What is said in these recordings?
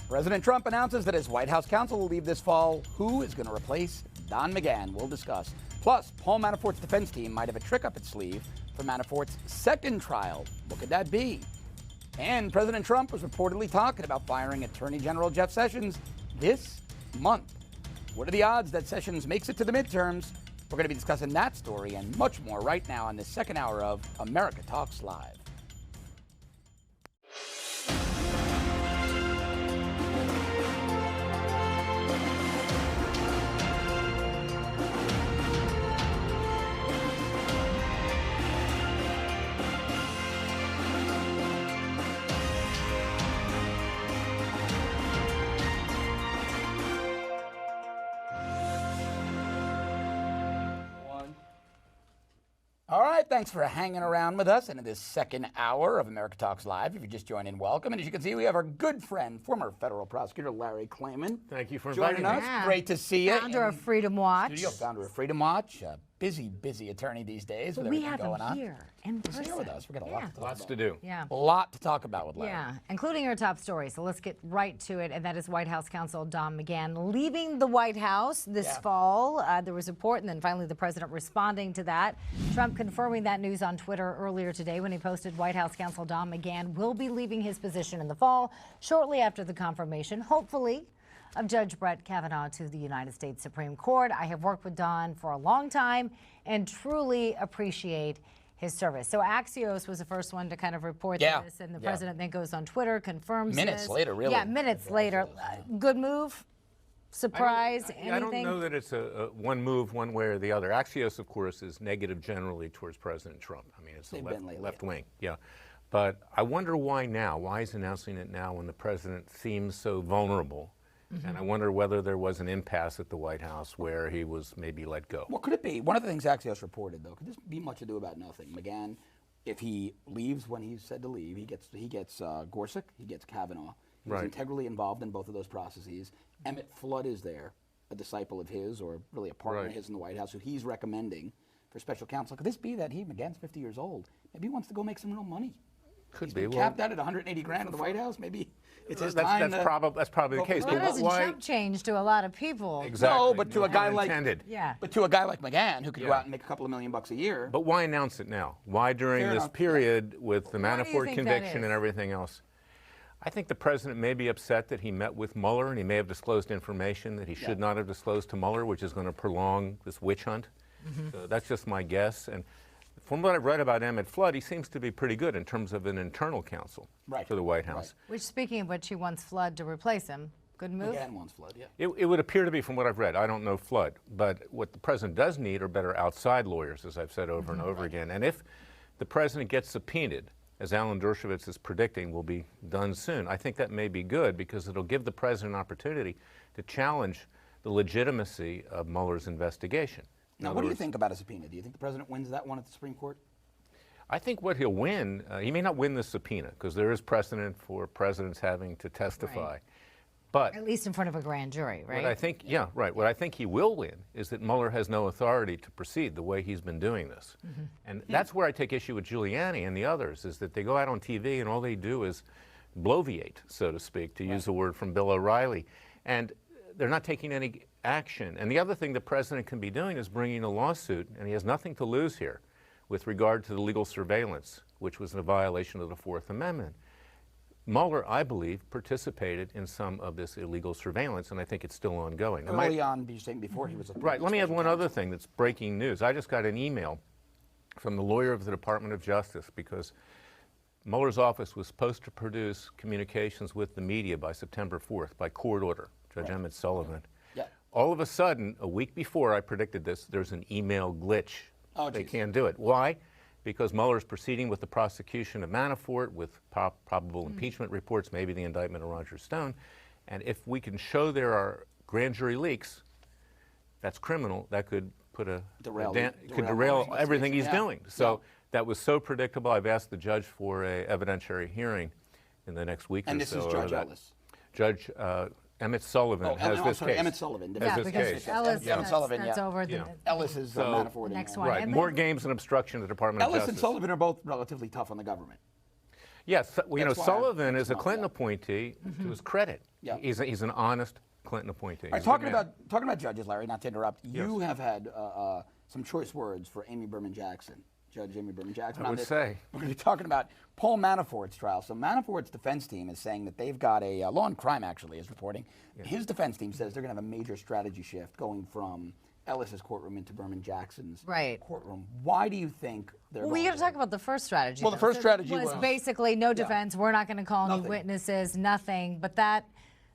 President Trump announces that his White House counsel will leave this fall. Who is going to replace Don McGahn? We'll discuss. Plus, Paul Manafort's defense team might have a trick up its sleeve for Manafort's second trial. What could that be? And President Trump was reportedly talking about firing Attorney General Jeff Sessions this month. What are the odds that Sessions makes it to the midterms? We're going to be discussing that story and much more right now on the second hour of America Talks Live. All right, thanks for hanging around with us in this second hour of America Talks Live. If you're just joining, welcome. And as you can see, we have our good friend, former federal prosecutor Larry Klayman. Thank you for inviting us. Yeah. Great to see you. Founder of Freedom Watch. Studio founder of Freedom Watch. Busy attorney these days with everything going on. We have him here in person. He's here with us. We've got a lot to talk about. Lots to do. Yeah. A lot to talk about with Larry. Yeah, including our top story. So let's get right to it, and that is White House counsel Don McGahn leaving the White House this fall. There was a report, and then finally the president responding to that. Trump confirming that news on Twitter earlier today when he posted White House counsel Don McGahn will be leaving his position in the fall, shortly after the confirmation, hopefully, of Judge Brett Kavanaugh to the United States Supreme Court. I have worked with Don for a long time and truly appreciate his service. So Axios was the first one to kind of report this, and the president then goes on Twitter, confirms Minutes this. later, really. Yeah, minutes later. Good move? Surprise? Anything? I don't know that it's a one move one way or the other. Axios, of course, is negative generally towards President Trump. I mean, it's the left wing. Yeah. But I wonder why now? Why is he announcing it now when the president seems so vulnerable? And I wonder whether there was an impasse at the White House where he was maybe let go. What could it be? One of the things Axios reported, though, could this be much ado about nothing? McGahn, if he leaves when he's said to leave, he gets Gorsuch, he gets Kavanaugh. He's integrally involved in both of those processes. Emmett Flood is there, a disciple of his, or really a partner of his in the White House, who he's recommending for special counsel. Could this be that McGahn's 50 years old? Maybe he wants to go make some real money. Could He's be. been capped out at 180 grand in the White House. Maybe it's his that's time. That's probably the case. Well, that But doesn't why? chump change to a lot of people. Exactly. No, but to a guy like McGahn, who could go out and make a couple of $1 million a year. But why announce it now? Why during Fair this enough. period with the Why do you Manafort think conviction that and is? everything else? I think the president may be upset that he met with Mueller and he may have disclosed information that he should not have disclosed to Mueller, which is going to prolong this witch hunt. So that's just my guess. And from what I've read about Emmett Flood, he seems to be pretty good in terms of an internal counsel for the White House. Which, speaking of which, he wants Flood to replace him. Good move. McGahn wants Flood, yeah. It would appear to be from what I've read. I don't know Flood. But what the president does need are better outside lawyers, as I've said over and over again. And if the president gets subpoenaed, as Alan Dershowitz is predicting will be done soon, I think that may be good because it'll give the president an opportunity to challenge the legitimacy of Mueller's investigation. Now, what do you think about a subpoena? Do you think the president wins that one at the Supreme Court? I think what he'll win, he may not win the subpoena because there is precedent for presidents having to testify. Right. But At least in front of a grand jury, right? what I think, what I think he will win is that Mueller has no authority to proceed the way he's been doing this. And that's where I take issue with Giuliani and the others, is that they go out on TV and all they do is bloviate, so to speak, to use a word from Bill O'Reilly. And they're not taking any action. And the other thing the president can be doing is bringing a lawsuit, and he has nothing to lose here, with regard to the legal surveillance, which was a violation of the Fourth Amendment. Mueller, I believe, participated in some of this illegal surveillance, and I think it's still ongoing. Early on, you're saying before he was a Right. Let me add one other thing that's breaking news. I just got an email from the lawyer of the Department of Justice because Mueller's office was supposed to produce communications with the media by September 4th by court order, Judge Emmett Sullivan. Yeah. All of a sudden, a week before I predicted this, there's an email glitch. Oh, they geez. can't do it. Why? Because Mueller's proceeding with the prosecution of Manafort with probable impeachment reports, maybe the indictment of Roger Stone. And if we can show there are grand jury leaks, that's criminal. That could put derail everything he's doing. So that was so predictable. I've asked the judge for a evidentiary hearing in the next week or so. And this is Judge Ellis. Judge Emmett Sullivan has this case. Emmett Sullivan. Yeah, this because case. Ellis, Emmett Sullivan, that's over. Ellis is Manafort. next in one. Right, And more games and obstruction of the Department of Ellis Justice. and Sullivan are both relatively tough on the government. Yes, you know, That's why Sullivan I- is a Clinton appointee to his credit. Yeah. He's an honest Clinton appointee. All right, He's a good talking about judges, Larry, not to interrupt, you Yes. have had some choice words for Amy Berman Jackson, Judge Amy Berman Jackson. I would say. We're going to be talking about Paul Manafort's trial. So Manafort's defense team is saying that they've got a Law and Crime actually is reporting. His defense team says they're going to have a major strategy shift going from Ellis's courtroom into Berman Jackson's courtroom. Why do you think they're Well, going we got to there? talk about the first strategy. Well, the though. first So strategy was was- basically no defense. We're not going to call any Nothing. witnesses, nothing. But that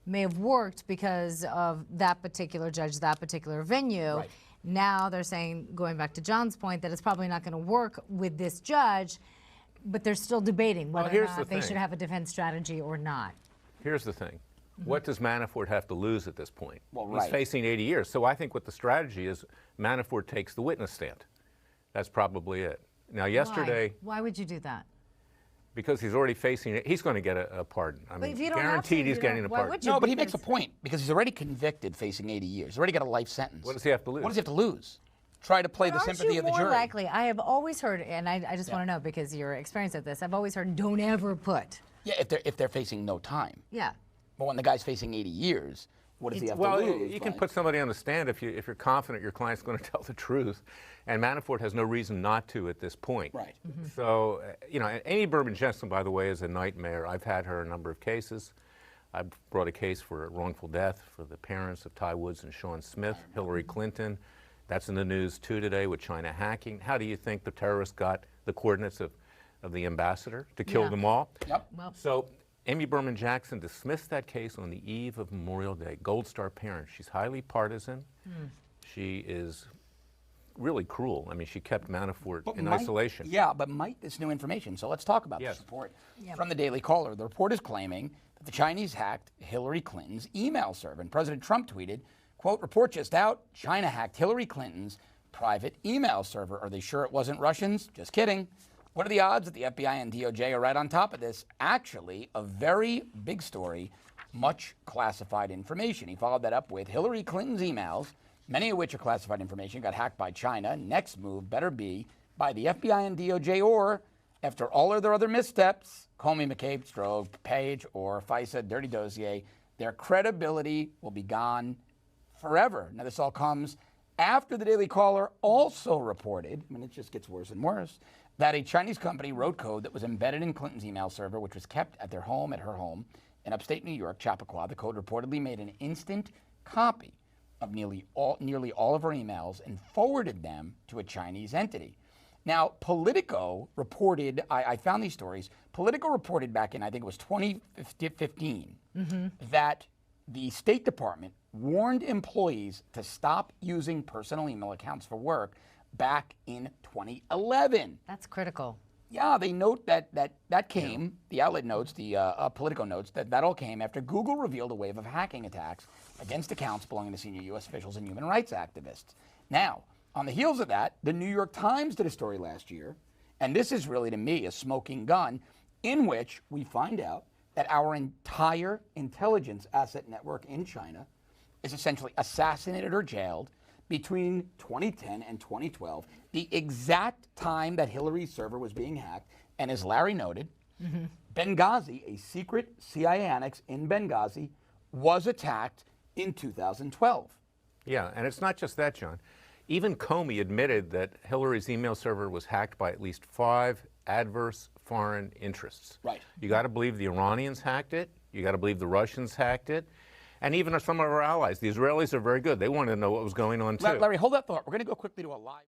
may have worked because of that particular judge, that particular venue. Right. Now they're saying, going back to John's point, that it's probably not going to work with this judge, but they're still debating whether or here's not the they thing. should have a defense strategy or not. Here's the thing. What does Manafort have to lose at this point? Well, He's right. facing 80 years. So I think what the strategy is, Manafort takes the witness stand. That's probably it. Now, yesterday, Why would you do that? because he's already facing it, he's going to get a pardon. I mean, if you don't have to, guaranteed he's you getting don't- a why pardon. would you? No, but he makes a Because- point because he's already convicted facing 80 years. He's already got a life sentence. What does he have to lose? What does he have to lose? Try to play the Aren't sympathy you of the more jury. likely? I have always heard, and I just want to know because you're experienced at this. I've always heard, don't ever put. Yeah, if they're facing no time. Yeah. But when the guy's facing 80 years, what does he have Well, to lose? you can by- put somebody on the stand if you're confident your client's going to tell the truth, and Manafort has no reason not to at this point. Right. So, you know, Amy Berman Jackson, by the way, is a nightmare. I've had her a number of cases. I brought a case for wrongful death for the parents of Ty Woods and Sean Smith, Hillary Clinton. That's in the news too today with China hacking. How do you think the terrorists got the coordinates of the ambassador to kill Yeah. them all? Yep. Well, So Amy Berman Jackson dismissed that case on the eve of Memorial Day. Gold Star parent. She's highly partisan. She is really cruel. I mean, she kept Manafort in isolation. Yeah, but might this new information? So let's talk about Yes. this report from the Daily Caller. The report is claiming that the Chinese hacked Hillary Clinton's email server. And President Trump tweeted, quote, report just out, China hacked Hillary Clinton's private email server. Are they sure it wasn't Russians? Just kidding. What are the odds that the FBI and DOJ are right on top of this? Actually, a very big story, much classified information. He followed that up with Hillary Clinton's emails, many of which are classified information, got hacked by China. Next move better be by the FBI and DOJ, or after all of their other missteps, Comey, McCabe, Stroh, Page, or FISA, dirty dossier, their credibility will be gone forever. Now, this all comes after the Daily Caller also reported, I mean, it just gets worse and worse, that a Chinese company wrote code that was embedded in Clinton's email server, which was kept at her home in upstate New York, Chappaqua. The code reportedly made an instant copy of nearly all of her emails and forwarded them to a Chinese entity. Now, Politico reported, I found these stories, Politico reported back in, I think it was 2015, that the State Department warned employees to stop using personal email accounts for work back in 2011. that's critical. Yeah, they note that came, the outlet notes, the Politico notes, that all came after Google revealed a wave of hacking attacks against accounts belonging to senior U.S. officials and human rights activists. Now, on the heels of that, the New York Times did a story last year, and this is really, to me, a smoking gun, in which we find out that our entire intelligence asset network in China is essentially assassinated or jailed between 2010 and 2012, the exact time that Hillary's server was being hacked. And as Larry noted, Benghazi, a secret CIA annex in Benghazi, was attacked in 2012. Yeah, and it's not just that, John. Even Comey admitted that Hillary's email server was hacked by at least 5 adverse foreign interests. Right. You got to believe the Iranians hacked it. You got to believe the Russians hacked it. And even some of our allies, the Israelis are very good. They wanted to know what was going on, too. Larry, hold that thought. We're going to go quickly to a live.